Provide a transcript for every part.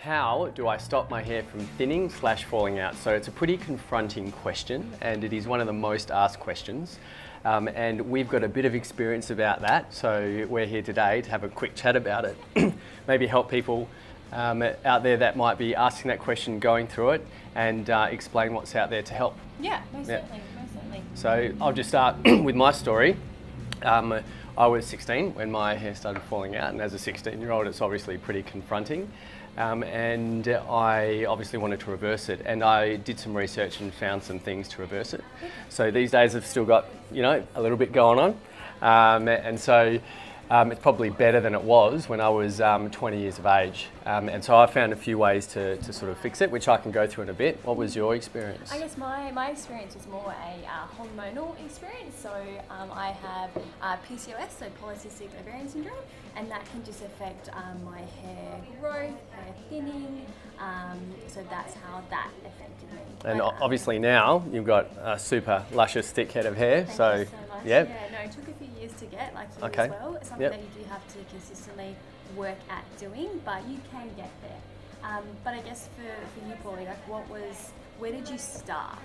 How do I stop my hair from thinning / falling out? So it's a pretty confronting question, and it is one of the most asked questions. And we've got a bit of experience about that, so we're here today to have a quick chat about it. Maybe help people out there that might be asking that question, going through it, and explain what's out there to help. Yeah, most certainly. So I'll just start with my story. I was 16 when my hair started falling out, and as a 16-year-old it's obviously pretty confronting. And I obviously wanted to reverse it, and I did some research and found some things to reverse it. So these days I've still got, a little bit going on, and so it's probably better than it was when I was 20 years of age. And so I found a few ways to sort of fix it, which I can go through in a bit. What was your experience? I guess my experience was more a hormonal experience. So I have PCOS, so polycystic ovarian syndrome, and that can just affect my hair growth, hair thinning. So that's how that affected me. And obviously now you've got a super luscious thick head of hair. Thank you so much. yeah. No, it took a few years to get, like you Okay. as well. It's something that you do have to consistently work at doing, but you can get there. But I guess for you, Paulie, where did you start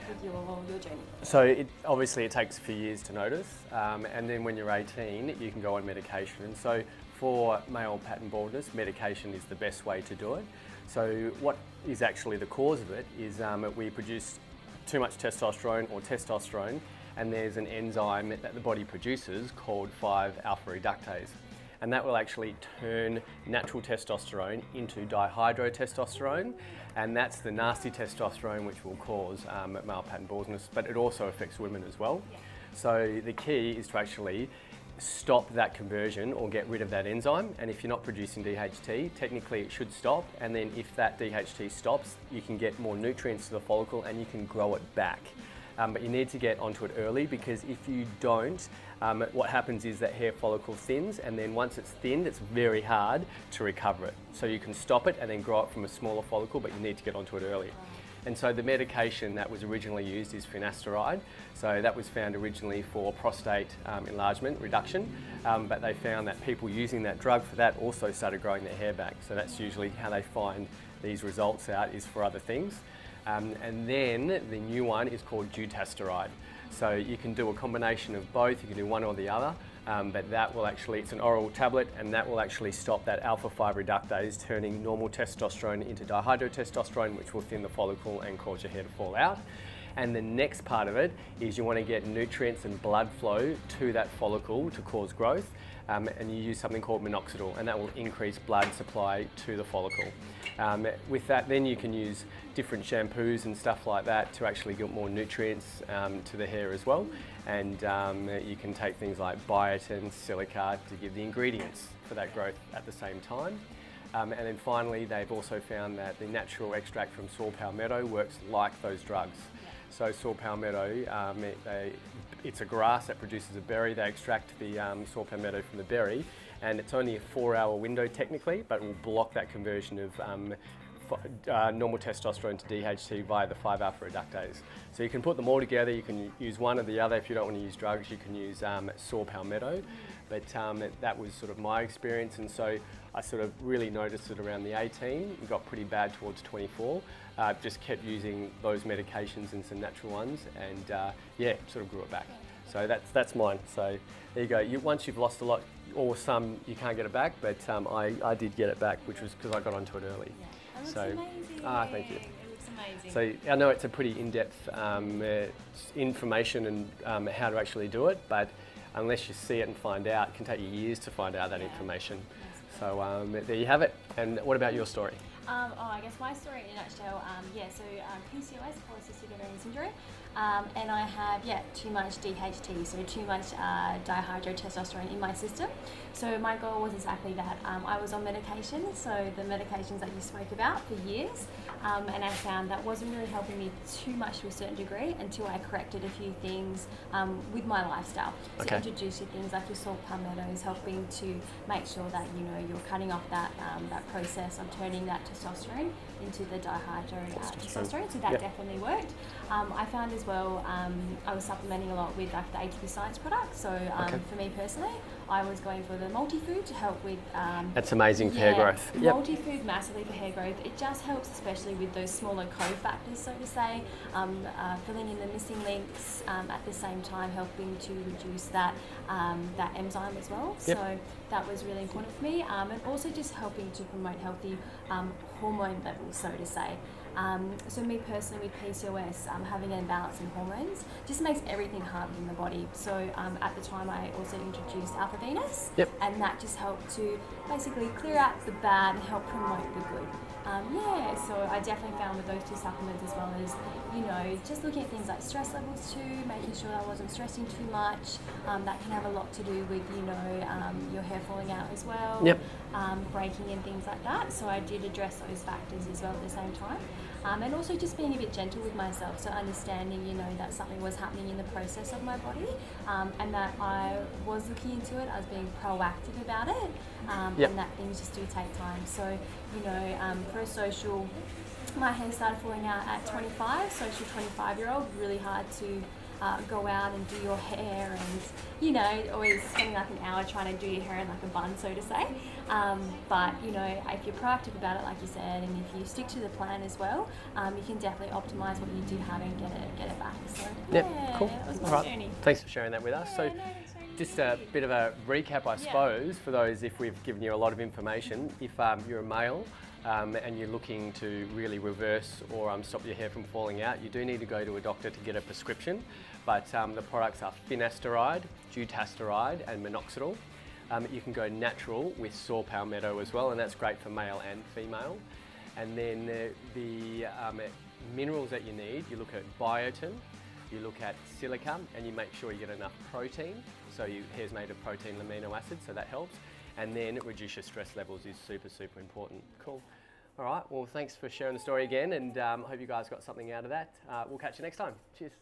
with your journey? So obviously it takes a few years to notice, and then when you're 18 you can go on medication. And so for male pattern baldness, medication is the best way to do it. So what is actually the cause of it is we produce too much testosterone or testosterone, and there's an enzyme that the body produces called 5-alpha reductase. And that will actually turn natural testosterone into dihydrotestosterone, and that's the nasty testosterone which will cause male pattern baldness, but it also affects women as well. So the key is to actually stop that conversion or get rid of that enzyme, and if you're not producing DHT, technically it should stop, and then if that DHT stops, you can get more nutrients to the follicle and you can grow it back. But you need to get onto it early, because if you don't, what happens is that hair follicle thins, and then once it's thinned, it's very hard to recover it. So you can stop it and then grow it from a smaller follicle, but you need to get onto it early. And so the medication that was originally used is finasteride. So that was found originally for prostate enlargement reduction, but they found that people using that drug for that also started growing their hair back. So that's usually how they find these results out, is for other things. And then the new one is called dutasteride. So you can do a combination of both, you can do one or the other, but that will actually, it's an oral tablet, and that will actually stop that alpha-5 reductase turning normal testosterone into dihydrotestosterone, which will thin the follicle and cause your hair to fall out. And the next part of it is you want to get nutrients and blood flow to that follicle to cause growth, and you use something called minoxidil, and that will increase blood supply to the follicle. With that, then you can use different shampoos and stuff like that to actually get more nutrients to the hair as well. And you can take things like biotin, silica to give the ingredients for that growth at the same time. And then finally, they've also found that the natural extract from saw palmetto works like those drugs. So saw palmetto, it's a grass that produces a berry. They extract the saw palmetto from the berry, and it's only a 4-hour window technically, but it will block that conversion of normal testosterone to DHT via the 5-alpha reductase. So you can put them all together. You can use one or the other. If you don't want to use drugs, you can use saw palmetto. But that was sort of my experience, and so I sort of really noticed it around the 18. It got pretty bad towards 24. Just kept using those medications and some natural ones, and sort of grew it back. So that's mine. So there you go. Once you've lost a lot, or some, you can't get it back, but I did get it back, which was because I got onto it early. Yeah. That looks amazing. Thank you. It looks amazing. So I know it's a pretty in-depth information and how to actually do it, but unless you see it and find out, it can take you years to find out that information. So there you have it. And what about your story? I guess my story in a nutshell, PCOS, polycystic ovarian syndrome, and I have, too much DHT, so too much dihydrotestosterone in my system. So my goal was exactly that. I was on medication, so the medications that you spoke about for years, and I found that wasn't really helping me too much to a certain degree until I corrected a few things with my lifestyle. So introducing things like your saw palmettos, helping to make sure that you're cutting off that process of turning that testosterone into the dihydrotestosterone. So that definitely worked. I found as well, I was supplementing a lot with like the ATP Science products. So for me personally, I was going for the multi-food to help with... That's amazing for hair growth. Yep. Multi-food massively for hair growth. It just helps, especially with those smaller cofactors, so to say, filling in the missing links, at the same time helping to reduce that enzyme as well. Yep. So that was really important for me, and also just helping to promote healthy hormone levels, so to say. So me personally with PCOS, having an imbalance in hormones just makes everything harder in the body. So at the time I also introduced Alpha Venus, yep. and that just helped to basically clear out the bad and help promote the good. So I definitely found with those two supplements, as well as, you know, just looking at things like stress levels too, making sure I wasn't stressing too much. That can have a lot to do with, you know, your hair falling out as well, yep. Breaking and things like that. So I did address those factors as well at the same time. And also just being a bit gentle with myself, so understanding, you know, that something was happening in the process of my body, and that I was looking into it, I was being proactive about it, yep. and that things just do take time. So, you know, for a social, my hair started falling out at 25, social 25-year-old, really hard to go out and do your hair, and, you know, always spending like an hour trying to do your hair in like a bun, so to say. But, you know, if you're proactive about it, like you said, and if you stick to the plan as well, you can definitely optimise what you do have and get it back. So, yep, yeah, cool. that was my journey. Thanks for sharing that with us. So, just a bit of a recap, I suppose, for those, if we've given you a lot of information. If you're a male and you're looking to really reverse or stop your hair from falling out, you do need to go to a doctor to get a prescription. But the products are finasteride, dutasteride and minoxidil. You can go natural with saw palmetto as well, and that's great for male and female. And then the minerals that you need, you look at biotin, you look at silica, and you make sure you get enough protein. So your hair's made of protein and amino acids, so that helps. And then reduce your stress levels is super, super important. Cool. All right, well, thanks for sharing the story again, and I hope you guys got something out of that. We'll catch you next time. Cheers.